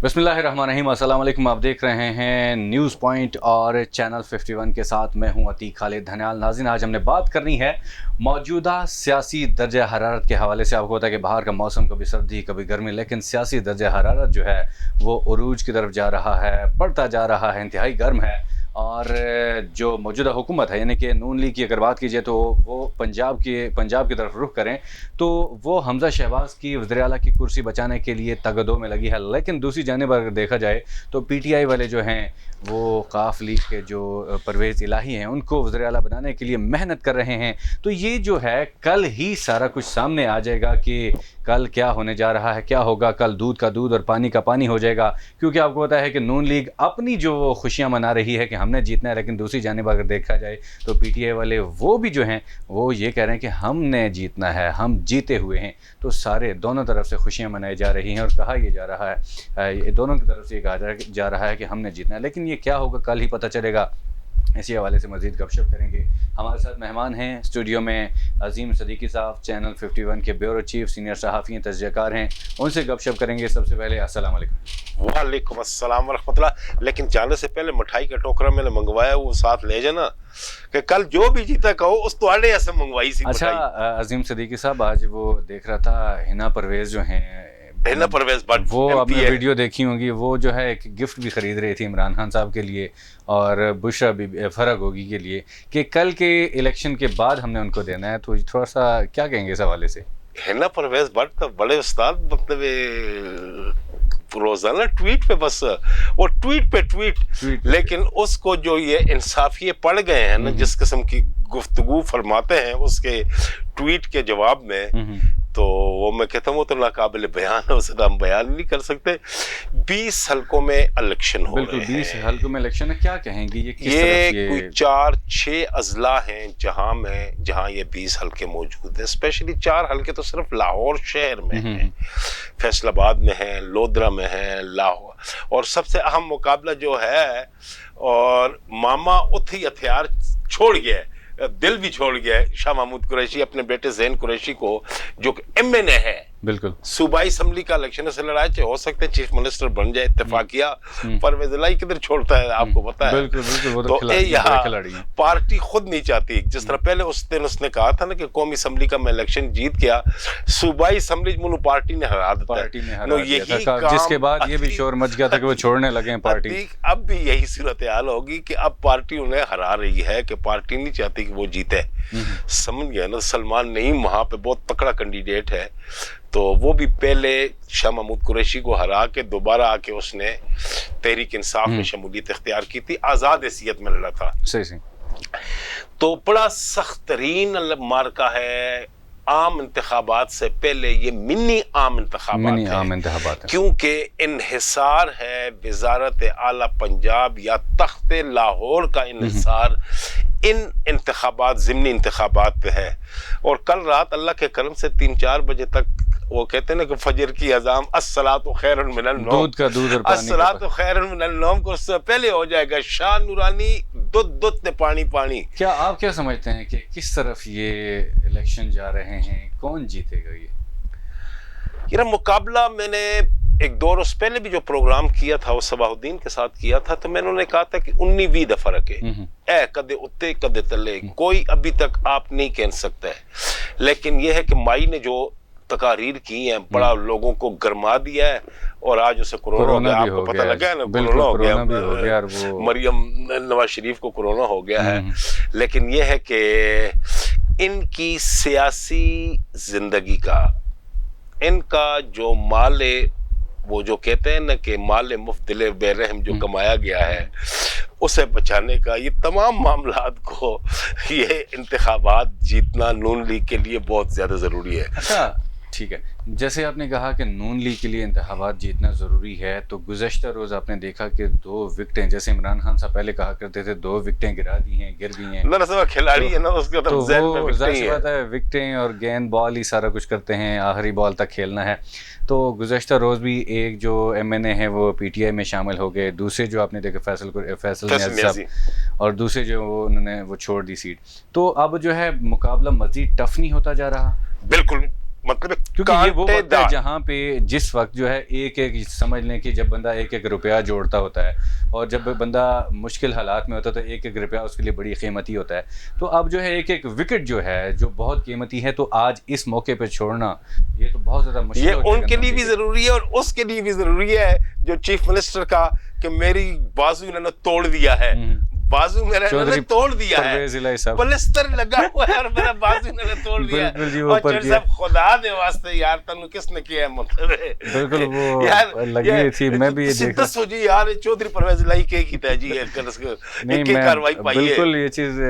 बिस्मिल्लाहिर्रहमानिर्रहीम। अस्सलाम वालेकुम। आप देख रहे हैं न्यूज़ पॉइंट और चैनल 51 के साथ मैं हूं अतीक खालिद धनियाल। नाज़रीन, आज हमने बात करनी है मौजूदा सियासी दर्जा हरारत के हवाले से। आपको पता है कि बाहर का मौसम कभी सर्दी कभी गर्मी, लेकिन सियासी दर्जा हरारत जो है वो उरूज की तरफ जा रहा है, बढ़ता जा रहा है, इंतहाई गर्म है। और जो मौजूदा हुकूमत है यानी कि नून लीग की अगर बात कीजिए तो वो पंजाब की तरफ रुख करें तो वो हमज़ा शहबाज की वज़ीर आला की कुर्सी बचाने के लिए तगदो में लगी है। लेकिन दूसरी जानिब अगर देखा जाए तो PTI वाले जो हैं वो काफ लीग के जो परवेज़ इलाही हैं उनको वज़ीर आला बनाने के लिए मेहनत कर रहे हैं। तो ये जो है कल ही सारा कुछ सामने आ जाएगा कि कल क्या होने जा रहा है, क्या होगा। कल दूध का दूध और पानी का पानी हो जाएगा, क्योंकि आपको पता है कि नून लीग अपनी जो खुशियां मना रही है कि हमने जीतना है, लेकिन दूसरी जानिब अगर देखा जाए तो PTI वाले वो भी जो हैं वो ये कह रहे हैं कि हमने जीतना है, हम जीते हुए हैं। तो सारे दोनों तरफ से खुशियां मनाई जा रही हैं और कहा यह जा रहा है, ये दोनों की तरफ से ये कहा जा रहा है कि हमने जीतना है। लेकिन ये क्या होगा कल ही पता चलेगा। इसी हवाले से मज़ीद गपशप करेंगे। हमारे साथ मेहमान हैं स्टूडियो में अजीम सदीकी साहब, चैनल 51 के ब्यूरो चीफ, सीनियर सहाफ़ी तजज़ियाकार हैं, उनसे गपशप करेंगे। सबसे पहले अस्सलाम वालेकुम। वालेकुम अस्सलाम वरहमतुल्लाह। लेकिन जाने से पहले मिठाई का टोकरा मैंने मंगवाया वो साथ ले जाना कि कल जो भी जीता कहो उस तुम्हारे ऐसे मंगवाई सी। अच्छा अजीम सदीकी साहब, आज वो देख रहा था हिना परवेज़ जो हैं, हिना परवेज़ भट्ट, वो आपने वीडियो देखी होगी, वो जो है एक गिफ्ट भी ख़रीद रही थी इमरान खान साहब के लिए और बुशरा भी फरग होगी के लिए कि कल के इलेक्शन के बाद हमने उनको देना है। तो थोड़ा सा क्या कहेंगे इस हवाले से? हिना परवेज़ भट्ट तो बड़े उस्ताद, मतलब रोजाना ट्वीट पे, बस वो ट्वीट पे ट्वीट। लेकिन उसको जो ये इंसाफिये पड़ गए हैं ना, जिस किस्म की गुफ्तगू फरमाते हैं उसके ट्वीट के जवाब में, तो वो मैं कहता हूँ वो तो नाकाबिल बयान है, उसे हम बयान नहीं कर सकते। 20 हलकों में इलेक्शन हो रहे हैं। 20 हलकों में इलेक्शन है, क्या कहेंगे ये किस ये तरफ कोई 4-6 अजला हैं जहाँ ये 20 हलके मौजूद हैं। स्पेशली 4 हलके तो सिर्फ लाहौर शहर में हैं, फैसलाबाद में है, लोधरा में है, लाहौर। और सबसे अहम मुकाबला जो है, और मामा उठी हथियार छोड़ गया है, दिल भी छोड़ गया है, शाह महमूद कुरैशी अपने बेटे ज़ैन कुरैशी को, जो MNA है, बिल्कुल सूबाई असम्बली का इलेक्शन से लड़ाई हो सकते चीफ मिनिस्टर बन जाए, इत्तेफाकिया। परवेज़ इलाही किधर छोड़ता है आपको पता है। बिल्कुल, तो यहाँ पार्टी खुद नहीं चाहती, जिस तरह पहले उस दिन उसने कहा था ना कि कौमी असम्बली का मैं इलेक्शन जीत गया, सूबाई असम्बली मुनु पार्टी ने हरा दिया, जिसके बाद ये भी शोर मच गया था कि वो छोड़ने लगे पार्टी। अब भी यही सूरत हाल होगी कि अब पार्टी उन्हें हरा रही है कि पार्टी नहीं चाहती कि वो जीते। समझ गया ना। सलमान नईम वहां पे बहुत तकड़ा कैंडिडेट है, तो वो भी पहले शाह महमूद कुरैशी को हरा के दोबारा आके उसने तहरीक इंसाफ में शमूलियत इख्तियार की थी, आज़ाद हैसियत में लड़ा था। सही। तो बड़ा सख्त तरीन मार्का है। आम इंतखाबात से पहले ये मिनी आम इंतखाबात है, क्योंकि इन्हिसार है वजारत आला पंजाब या तख्त लाहौर का इन्हिसार इन इंतखाबात, ज़िमनी इंतखाबात पे है। और कल रात अल्लाह के करम से 3-4 बजे तक वो कहते हैं ना कि फजर की अज़ान अस्सलातु खैरुन मिनन नौम, दूध का दूध और पानी, अस्सलातु खैरुन मिनन नौम को उससे पहले हो जाएगा शाह नूरानी दूध ने पानी। क्या आप क्या समझते हैं कि किस तरफ ये इलेक्शन जा रहे हैं, कौन जीतेगा ये मुकाबला? मैंने एक 2 रोज पहले भी जो प्रोग्राम किया था वो सबाहुद्दीन के साथ किया था, तो मैंने उन्हें कहा था कि 19-20 दा फर्क है, कदे उत्ते कदे तले, कोई अभी तक आप नहीं कह सकता है। लेकिन यह है कि माई ने जो तकारीर की हैं बड़ा लोगों को गरमा दिया है, और आज उसे कोरोना हो गया, आपको पता लगा है ना, कोरोना हो गया, मरियम नवाज शरीफ को कोरोना हो गया है। लेकिन यह है कि इनकी सियासी जिंदगी का, इनका जो माले, वो जो कहते हैं ना कि माले मुफ्तिले बेरहम जो कमाया गया है, उसे बचाने का ये तमाम मामलात को, ये इंतखाबात जीतना नून लीग के लिए बहुत ज़्यादा ज़रूरी है। अच्छा ठीक है, जैसे आपने कहा कि नून लीग के लिए इंतखाबात जीतना ज़रूरी है, तो गुज़श्ता रोज़ आपने देखा कि 2 विकेटें, जैसे इमरान खान साहब पहले कहा करते थे 2 विकेटें गिरा दी हैं, गिर गई हैं। ना खिलाड़ी है ना, उसके तो वो ज़ाहिर बात है विकेटें और गेंद बॉल ही सारा कुछ करते हैं, आखिरी बॉल तक खेलना है। तो गुज़श्ता रोज़ भी एक जो MNA है वो PTI में शामिल हो गए, दूसरे जो आपने देखा फैसल नियाज़ी, और दूसरे जो उन्होंने वो छोड़ दी सीट। तो अब जो है मुकाबला मज़ीद टफ नहीं होता जा रहा? बिल्कुल مطلب کیونکہ یہ وہ وقت ہے جہاں پہ جس وقت جو ہے ایک سمجھ لیں کہ جب بندہ ایک روپیہ جوڑتا ہوتا ہے اور جب بندہ مشکل حالات میں ہوتا ہے تو ایک روپیہ اس کے لیے بڑی قیمتی ہوتا ہے. تو اب جو ہے ایک وکٹ جو ہے جو بہت قیمتی ہے تو آج اس موقع پہ چھوڑنا یہ تو بہت زیادہ مشکل یہ ان کے لیے بھی ضروری ہے اور اس کے لیے بھی ضروری ہے جو چیف منسٹر کا کہ میری بازو انہوں نے توڑ دیا ہے, بازو میرا انہوں نے توڑ دیا ہے, پلسٹر لگا ہوا ہے اور میرا بازو انہوں نے توڑ دیا ہے. اور چودھری صاحب خدا دے واسطے یار تنو کس نے کیا ہے مطلب بالکل وہ لگی تھی میں بھی یہ دیکھ دس ہو جی یار چودھری پرویز الہی کے کیتا ہے جی نہیں میں بالکل یہ چیز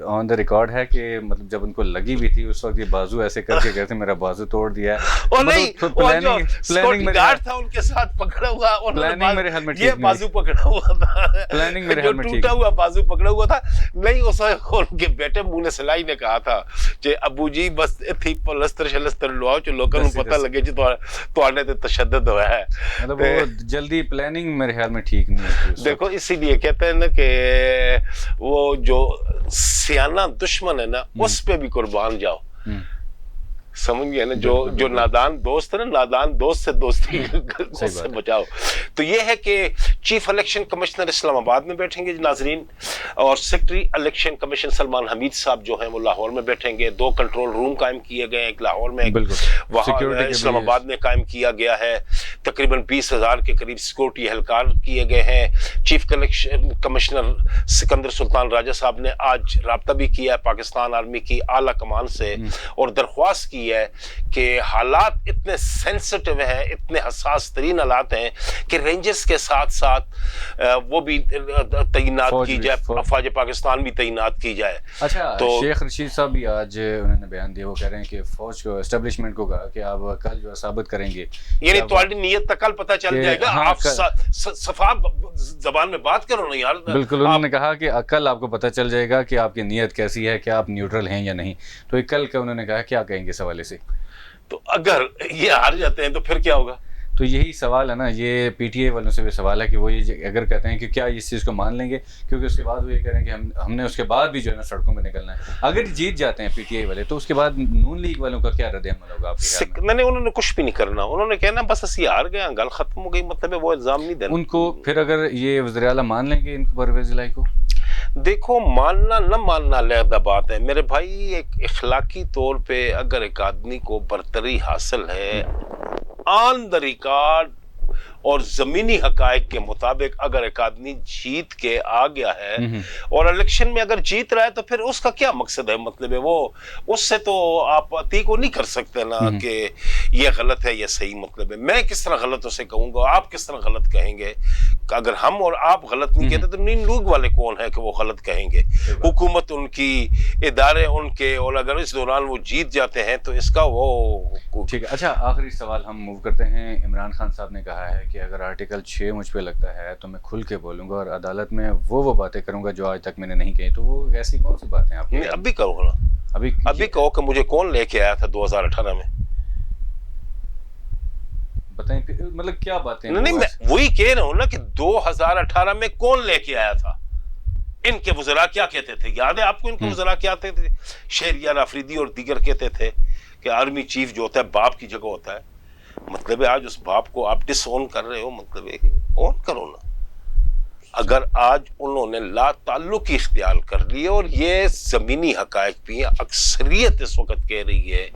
آن دا ریکارڈ ہے کہ مطلب جب ان کو لگی بھی تھی اس وقت یہ بازو ایسے کر کے کہتے میرا بازو توڑ دیا ہے. اور نہیں پلاننگ گارڈ تھا ان کے ساتھ پکڑا ہوا, پلاننگ میرے خیال میں یہ بازو پکڑا ہوا تھا, پلاننگ میرے خیال میں ٹوٹا ہوا بازو پکڑا ہوا تھا. نہیں اس ان کے بیٹے منہ سلائی نے کہا تھا کہ ابو جی بس تھی پلستر شلستر لواؤ جو لوگوں کو پتہ لگے جی تواڈے تے تشدد ہوا ہے. مطلب وہ جلدی پلاننگ میرے خیال میں ٹھیک نہیں ہے. دیکھو اسی لیے کہتے ہیں نا کہ وہ جو سیانہ دشمن ہے نا اس پہ بھی قربان جاؤ, سمجھ گئے نا, جو نادان دوست ہے نا, نادان دوست سے دوستی سے بچاؤ. تو یہ ہے کہ چیف الیکشن کمشنر اسلام آباد میں بیٹھیں گے ناظرین, اور سیکرٹری الیکشن کمیشن سلمان حمید صاحب جو ہیں وہ لاہور میں بیٹھیں گے. 2 کنٹرول روم قائم کیے گئے ہیں, ایک لاہور میں وہاں اسلام آباد میں قائم کیا گیا ہے. تقریباً 20,000 کے قریب سیکورٹی اہلکار کیے گئے ہیں. چیف الیکشن کمشنر سکندر سلطان راجہ صاحب نے آج رابطہ بھی کیا ہے پاکستان آرمی کی اعلیٰ کمان سے اور درخواست کی ہے کہ حالات اتنے سینسٹیو ہیں, اتنے حساس ترین حالات ہیں کہ رینجرز کے ساتھ ساتھ وہ بھی تعینات کی جائے, افواج پاکستان بھی تعینات کی جائے. اچھا تو شیخ رشید صاحب بھی آج انہوں نے بیان دیا, وہ کہہ رہے ہیں کہ فوج کو اسٹیبلشمنٹ کو کہا کہ آپ کل جو ثابت کریں گے, یعنی تمہاری نیت تک کل پتہ چل جائے گا. آپ صفا زبان میں بات کرو نا یار. بالکل انہوں نے کہا کہ کل آپ کو پتہ چل جائے گا کہ آپ کی نیت کیسی ہے, کہ آپ نیوٹرل ہیں یا نہیں. تو یہ کل کا انہوں نے کہا کیا کہیں گے اس حوالے سے. تو اگر یہ ہار جاتے ہیں تو پھر کیا ہوگا؟ تو یہی سوال ہے نا, یہ پی ٹی اے والوں سے بھی سوال ہے کہ وہ یہ اگر کہتے ہیں کہ کیا اس چیز کو مان لیں گے, کیونکہ اس کے بعد وہ یہ کہہ رہے ہیں کہ ہم نے اس کے بعد بھی جو ہے نا سڑکوں میں نکلنا ہے. اگر جیت جاتے ہیں پی ٹی اے والے تو اس کے بعد نون لیگ والوں کا کیا رد عمل ہوگا آپ کے خیال میں؟ انہوں نے کچھ بھی نہیں کرنا, انہوں نے کہنا بس اسی ہار گئے, گل ختم ہو گئی, مطلب ہے وہ الزام نہیں دینا ان کو. پھر اگر یہ وزیر اعلیٰ مان لیں گے ان کو, پرویز الہی کو, دیکھو ماننا نہ ماننا علیحدہ بات ہے میرے بھائی. ایک اخلاقی طور پہ اگر ایک آدمی کو برتری حاصل ہے آن دا ریکارڈ اور زمینی حقائق کے مطابق, اگر ایک آدمی جیت کے آ گیا ہے اور الیکشن میں اگر جیت رہا ہے تو پھر اس کا کیا مقصد ہے؟ مطلب ہے وہ اس سے تو آپ عطی کو نہیں کر سکتے نا کہ یہ غلط ہے یا صحیح. مطلب ہے میں کس طرح غلط اسے کہوں گا, آپ کس طرح غلط کہیں گے؟ اگر ہم اور آپ غلط نہیں کہتے تو نین لوگ والے کون ہیں کہ وہ غلط کہیں گے؟ حکومت ان کی, ادارے ان کے, اور اگر اس دوران وہ جیت جاتے ہیں تو اس کا وہ ٹھیک ہے. اچھا آخری سوال ہم موو کرتے ہیں. عمران خان صاحب نے کہا ہے کہ اگر آرٹیکل 6 مجھ پہ لگتا ہے تو میں کھل کے بولوں گا اور عدالت میں وہ باتیں کروں گا جو آج تک میں نے نہیں کہی. تو وہ ایسی کون سی باتیں آپ کی؟ ابھی کرو نا, ابھی کہو کہ مجھے کون لے کے آیا تھا 2018 میں, بتائیں مطلب کیا باتیں. نہیں میں وہی کہہ رہا ہوں نا کہ 2018 میں کون لے کے آیا تھا. ان کے وزراء کیا کہتے تھے, یاد ہے آپ کو ان کے وزراء کیا کہتے تھے؟ شہریار آفریدی اور دیگر کہتے تھے کہ آرمی چیف جو ہوتا ہے باپ کی جگہ ہوتا ہے. مطلب ہے آج اس باپ کو آپ ڈس اون کر رہے ہو, مطلب ہے اون کرو نا. اگر آج انہوں نے لا تعلقی اختیار کر لی اور یہ زمینی حقائق بھی اکثریت اس وقت کہہ رہی ہے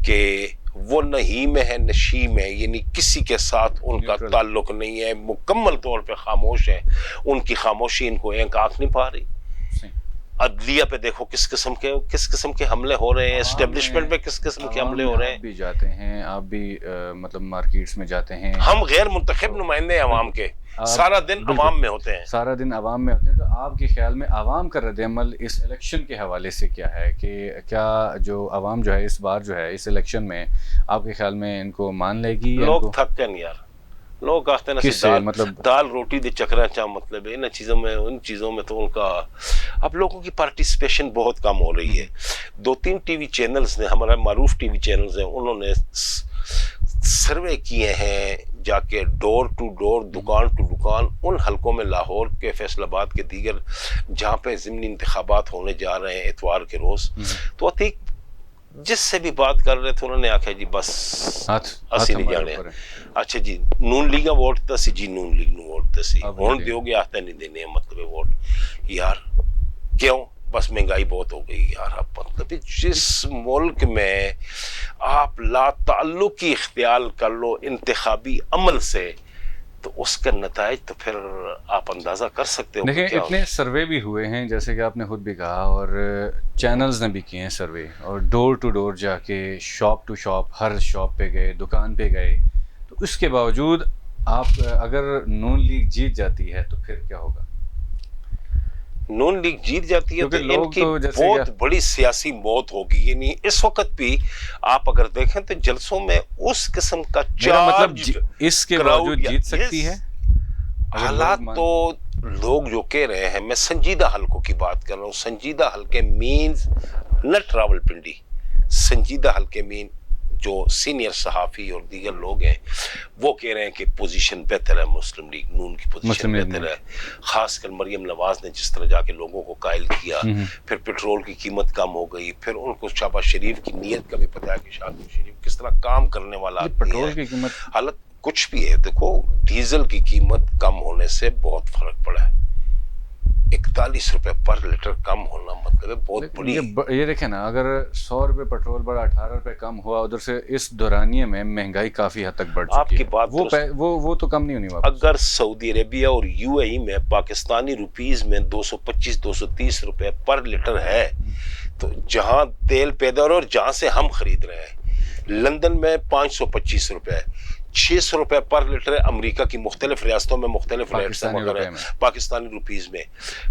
کہ وہ نہیم ہے نشیم ہے, یعنی کسی کے ساتھ ان کا تعلق نہیں ہے, مکمل طور پہ خاموش ہے. ان کی خاموشی ان کو ایک آنکھ نہیں پا رہی. عدلیہ پہ دیکھو کس قسم کے حملے ہو رہے ہیں, اسٹیبلشمنٹ پہ کس قسم کے حملے ہو رہے ہیں. آپ بھی جاتے ہیں, آپ بھی مطلب مارکیٹس میں جاتے ہیں. ہم غیر منتخب نمائندے عوام کے, سارا دن عوام میں ہوتے ہیں. سارا دن عوام میں ہوتے ہیں. تو آپ کے خیال میں عوام کا رد عمل اس الیکشن کے حوالے سے کیا ہے, کہ کیا جو عوام جو ہے اس بار جو ہے اس الیکشن میں آپ کے خیال میں ان کو مان لے گی؟ لوگ تھک گئے یار, لوگ آتے ہیں مطلب دال روٹی دے چکرا چاہ, مطلب ان چیزوں میں تو ان کا اب لوگوں کی پارٹیسپیشن بہت کم ہو رہی ہے. 2-3 ٹی وی چینلز نے, ہمارا معروف ٹی وی چینلز ہیں, انہوں نے سروے کیے ہیں جا کے ڈور ٹو ڈور, دکان ٹو دکان, ان حلقوں میں لاہور کے, فیصل آباد کے دیگر جہاں پہ ضمنی انتخابات ہونے جا رہے ہیں اتوار کے روز. تو عتیق जिस से भी बात कर रहे थे उन्होंने आख्या जी बस ਅਸੀਂ ਨਹੀਂ ਜਾਣਿਆ ਅੱਛਾ ਜੀ ਨੂਨ ਲੀਗ ਵੋਟ ਤਾਂ ਸੀ ਜੀ ਨੂਨ ਲੀਗ ਨੂੰ ਵੋਟ ਤਾਂ ਸੀ ਹੁਣ ਦਿਓਗੇ ਆਖਤਾ नहीं देने मतलब वोट यार क्यों बस महंगाई बहुत हो गई यार अब मतलब जिस मुल्क में आप लाताल्लुकी इख्तियार कर लो इंतखाबी अमल से तो उसका नताइज तो फिर आप अंदाजा कर सकते हो। देखिए इतने सर्वे भी हुए हैं जैसे कि आपने खुद भी कहा और चैनल्स ने भी किए हैं सर्वे और डोर टू डोर जाके शॉप टू शॉप हर शॉप पे गए दुकान पे गए तो उसके बावजूद आप अगर नून लीग जीत जाती है तो फिर क्या होगा? नून लीग जीत जाती है तो इनकी बहुत बड़ी सियासी मौत होगी। यानी इस वक्त भी आप अगर देखें तो जलसों में उस किस्म का मतलब इसके बावजूद जीत सकती है। हालात तो लोग जो कह रहे हैं, मैं संजीदा हलकों की बात कर रहा हूँ, संजीदा हलके मीन्स नट रावलपिंडी, संजीदा हलके मीन जो सीनियर सहाफ़ी और दीगर लोग हैं वो कह रहे हैं कि पोजीशन बेहतर है, मुस्लिम लीग नून की पोजीशन बेहतर है। खासकर मरियम नवाज ने जिस तरह जाके लोगों को कायल किया, फिर पेट्रोल की कीमत कम हो गई, फिर उनको शहबाज शरीफ की नीयत का भी पता है कि शहबाज शरीफ किस तरह काम करने वाला पेट्रोल की कीमत हालत कुछ भी है। देखो डीजल की कीमत कम होने से बहुत फर्क पड़ा है, 41 रुपए पर लीटर कम होना मतलब है बहुत बड़ी। ये देखें ना अगर 100 रुपए पेट्रोल बढ़ा 18 रुपए कम हुआ उधर से इस दौरानिये में महंगाई काफी हद तक बढ़ चुकी आपकी है। बात वो तो कम नहीं होनी वापस। अगर सऊदी अरेबिया और यूएई में पाकिस्तानी रुपीस में 225-230 रुपए पर लीटर है तो जहां तेल पैदा हो रहा है और जहां से हम खरीद रहे हैं, लंदन में 525 रुपए 600 रुपए पर लीटर है, अमेरिका की मुख्तलिफ रियासतों में मुख्तलिफ रेट्स हैं पाकिस्तानी रुपीस में,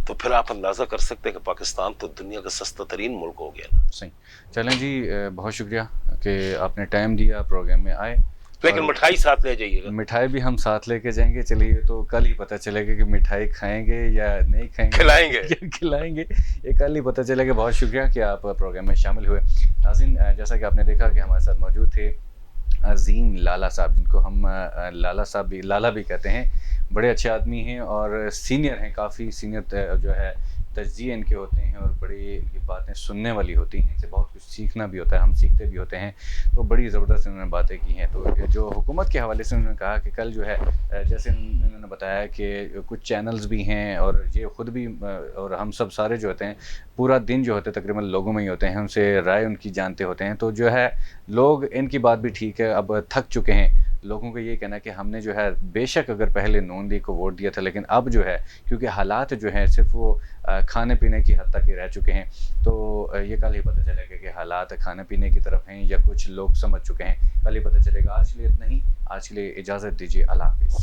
तो फिर आप अंदाजा कर सकते हैं कि पाकिस्तान तो दुनिया का सस्ता तरीन मुल्क हो गया ना। सही, चलें जी, बहुत शुक्रिया कि आपने टाइम दिया, प्रोग्राम में आए, लेकिन मिठाई साथ ले जाइएगा। मिठाई भी हम साथ लेके जाएंगे। चलिए तो कल ही पता चलेगा कि मिठाई खाएंगे या नहीं खाएंगे, खिलाएंगे ये कल ही पता चलेगा। बहुत शुक्रिया कि आप प्रोग्राम में शामिल हुए। नाज़रीन, जैसा कि आपने देखा कि हमारे साथ मौजूद थे अज़ीम लाला साहब, जिनको हम लाला भी कहते हैं, बड़े अच्छे आदमी हैं और सीनियर हैं, काफ़ी सीनियर जो है तजज़िये इनके होते हैं और बड़ी ये बातें सुनने वाली होती हैं, इनसे बहुत कुछ सीखना भी होता है, हम सीखते भी होते हैं। तो बड़ी ज़बरदस्त इन्होंने बातें की हैं। तो जो हुकूमत के हवाले से उन्होंने कहा कि कल जो है जैसे इन्होंने बताया कि कुछ चैनल्स भी हैं और ये ख़ुद भी और हम सब सारे जो होते हैं पूरा दिन जो होते हैं तकरीबन लोगों में ही होते हैं, उनसे राय उनकी जानते होते हैं। तो जो है लोग इनकी बात भी ठीक है, अब थक चुके हैं। लोगों को ये कहना कि हमने जो है बेशक अगर पहले नून लीग को वोट दिया था लेकिन अब जो है क्योंकि हालात जो हैं सिर्फ वो खाने पीने की हद तक ही रह चुके हैं, तो ये कल ही पता चलेगा कि हालात खाने पीने की तरफ हैं या कुछ लोग समझ चुके हैं, कल ही पता चलेगा। आज के लिए इतना ही, आज के लिए इजाज़त दीजिए, अल्लाह हाफ़िज़।